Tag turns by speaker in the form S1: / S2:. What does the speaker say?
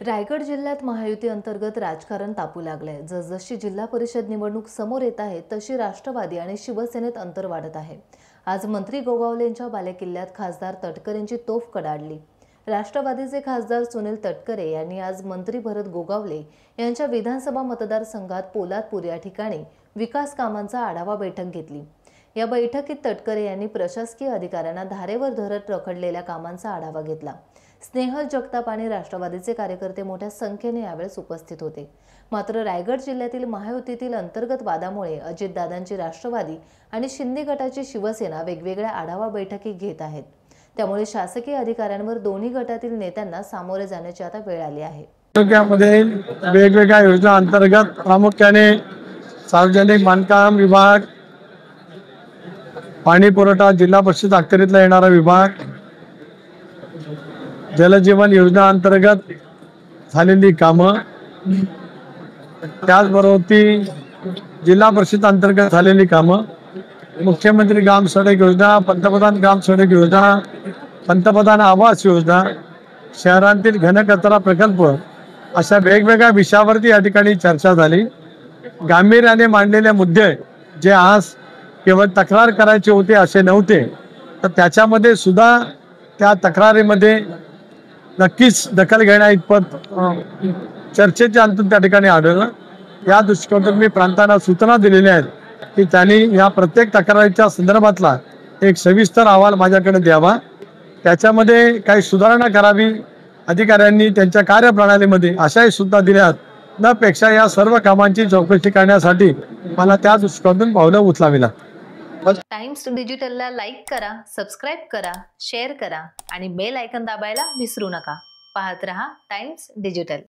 S1: रायगड जिल्ह्यात महायुती अंतर्गत राजकारण तापू लागलंय। जसजशी जिल्हा परिषद निवडणूक समोर येत आहे तशी राष्ट्रवादी आणि शिवसेनेत अंतर वाढत आहे। आज मंत्री गोगावलेंच्या बालेकिल्ल्यात खासदार तटकरेंची तोफ कडाडली। राष्ट्रवादीचे खासदार सुनील तटकरे यांनी आज मंत्री भरत गोगावले यांच्या विधानसभा मतदारसंघात पोलादपूर या ठिकाणी विकास कामांचा आढावा बैठक घेतली। या बैठकीत तटकरे यांनी प्रशासकीय अधिकाऱ्यांना धारेवर धरत रखडलेल्या कामांचा आढावा घेतला। स्नेहल जगताप आणि राष्ट्रवादीचे कार्यकर्ते मोठ्या संख्येने यावेळेस उपस्थित होते। मात्र रायगड जिल्ह्यातील महायुतीतील अंतर्गत वादामुळे अजितदादांची राष्ट्रवादी आणि शिंदे गटाची शिवसेना वेगवेगळ्या आढावा बैठकी घेत आहेत। त्यामुळे शासकीय अधिकाऱ्यांवर दोन्ही गटातील नेत्यांना सामोरे जाण्याची आता वेळ आली आहे।
S2: तालुक्यामध्ये वेगवेगळ्या योजना अंतर्गत प्रामुख्याने सार्वजनिक बांधकाम विभाग, पाणी पुरवठा जिल्हा परिषद अखत्यारीतला येणारा विभाग, जलजीवन योजना अंतर्गत झालेली कामं, त्याचबरोबर ती जिल्हा परिषद अंतर्गत झालेली कामं, मुख्यमंत्री ग्राम सडक योजना, पंतप्रधान ग्राम सडक योजना, पंतप्रधान आवास योजना, शहरांतील घनकचरा प्रकल्प अशा वेगवेगळ्या विषयावरती या ठिकाणी चर्चा झाली। गांभीर्याने मांडलेले मुद्दे जे आज केवळ तक्रार करायचे होते असे नव्हते, तर त्याच्यामध्ये सुद्धा त्या तक्रारीमध्ये नक्कीच दखल घेण्या इतपत चर्चेचे अंत त्या ठिकाणी आढळलं। या दृष्टिकोनातून मी प्रांतांना सूचना दिलेल्या आहेत की त्यांनी या प्रत्येक तक्रारीच्या संदर्भातला एक सविस्तर अहवाल माझ्याकडे द्यावा, त्याच्यामध्ये काही सुधारणा करावी अधिकाऱ्यांनी त्यांच्या कार्यप्रणालीमध्ये अशाही सुद्धा दिल्यात न पेक्षा या सर्व कामांची चौकशी करण्यासाठी मला त्या दृष्टिकोनातून पावलं उचलावी लागतात।
S1: टाइम्स डिजिटलला लाईक करा, सबस्क्राइब करा, शेअर करा आणि बेल आयकॉन दाबायला विसरू नका। पाहत रहा टाइम्स डिजिटल।